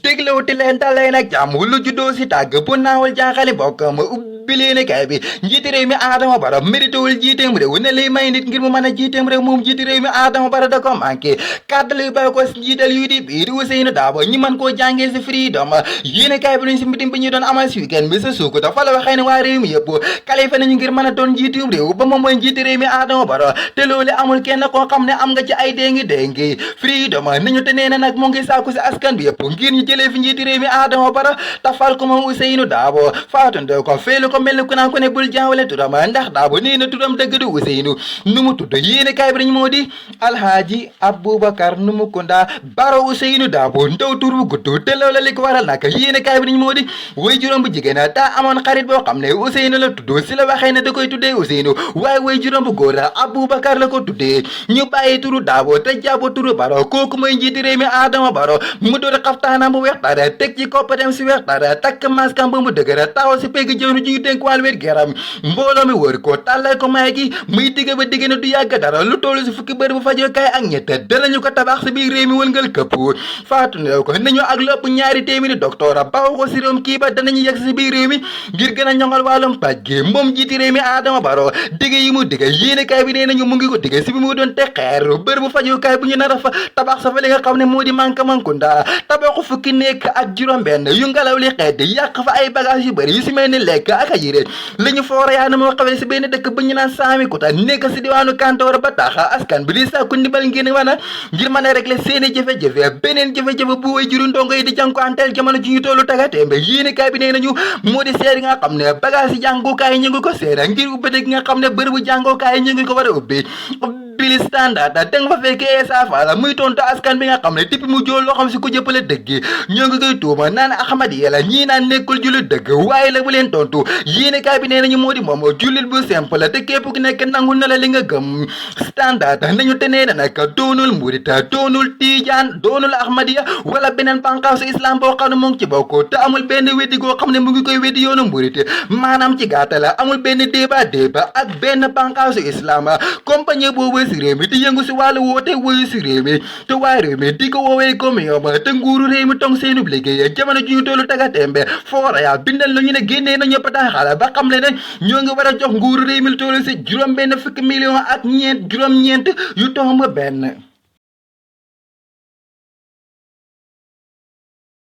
déglawti leen dalee nag jàmm lu juddoo si tàgg bu naawul jaaxali bokkam ubbilee ne kay bi njiiti réew mi Adama Barrow méritewul jiiteem réew ne lay may nit ngir mu mën a jiiteem réew moom njiiti réew mi Adama Barrow da ko manqué kàddu luy bàyyi ko si njiital UDP di Ousainou Darboe ñi mën koo jàngee si Freedom yéene kay bi luñ si meeting bi ñu doon amal si weekend bi sa Sukuta fa la waxee ne waa réew mi yëpp qualifié nañu ngir mën a doon njiitum réew ba moom mooy njiiti réew mi Adama Barrow te loolu amul kenn koo xam ne am nga ci ay déngi Freedom nañu te nee na nag mu ngi sàkku si askan bi yëpp ngir ñu jëlee fi njiiti réew mi Adama Barrow tafal ko moom Ousainou Darboe faatundoo ko feelu ko mel ni ku naan ko ne bul jaawale turam ndax Darboe nee na turam dëgg du Ousainou nu mu tudd yéene kaay bi dañu moo di Alhaji Aboubacar Numukunda Barrow Ousainou Darboe ndaw tur bu gudd te loola li ko waral nag yéene kaay bi dañu moo di way juróom bu jigéen daa amoon xarit boo xam ne Ousainou la tudd si la waxee ne da koy tuddee Ousainou waaye way juróom bu góor Aboubacar la ko tuddee ñu bàyyi turu Darboe te jàpp turu Barrow kooku mooy njiiti réew mi Adama Barrow mu door xaftaanam bu weex dara teg ci koppatem si weex dara takk maskam ba mu dëgëra taxaw si pegg jëwnu ji ñu dénk wàll wér geram mbooloo mi wër ko tàllal ko may gi muy digg ba digg ne du yàgg dara lu toll si fukki bër bu fajoo kaay ak ñett danañu ko tabax si biir réew mi wëngal këpp faatu ne ko nañu ak lépp ñaari téeméeri docteur baxu ko si réewum kii ba danañu yegg si biir réew mi ngir gën a ñoŋal wàllum paj gi moom jiiti réew mi Adama Barrow digg yi mu digg yéene kaay bi nee nañu mu ngi ko digg si bi mu doon te xeer bër bu fajoo kaay bu ñu nar a fa tabax sa fa li nga xam ne moo di Mankamankounda tabaxu fukki nekk ak juróom-benn yu ngelaw li xeet yàq fa ay bagage yu bëri yu si mel ni lekk ak a yére li ñu foora yaa na moo xawee si benn dëkk bu ñu naan Saamikuta nekk si diwaanu Kantoor ba tax askan bi di sàkku ndimbal ngeen ngir mën a régler seeni jafe-jafe beneen jafe-jafe bu way juru ndongo yi di jànkuwanteel jamono ji ñu tollu tagatémbe yéene kaay bi nee nañu moo di seer nga xam ne bagage yi jàngukaay ñu ngi ko seera ngir ubbite gi nga xam ne bërëbu jàngukaay ñu ngi ko war a ubbi Bili Standard da nga fa fekkee Essa Faal muy tontu askan bi nga xam ne depuis mu jool loo xam si ku jëppale dëgg ñoo ngi koy tuuma naan Ahmadiyya la ñii naan nekkul jullit dëgg waaye la bu leen tontu yéene kaay bi nee nañu moo di moom jullit bu simple la te képp ku nekk nangu na la li nga gëm Standard nañu te nee na nag doonul murit doonul tijaan doonul Ahmadiyya wala beneen bànqaasu islam boo xam ne mu ngi ci bokk te amul benn weddi goo xam ne mu ngi koy weddi yoonu murit maanaam ci gàttal amul benn débat ak benn bànqaasu islam compagnie boobu si réew mi di yëngu si wàllu woote woyu si réew mi te waa réew mi di ko woowee comme yoom te nguuru réew mi tong seenub liggéey jamono ji ñu tollu tagatémbe fooraya bindal nañu ne génnee nañu bataaxal ba xam le ne ñoo ngi war a jox nguuru réew mi lu tollu si juróom benn fukki million ak juróom-ñeent yu tomb benn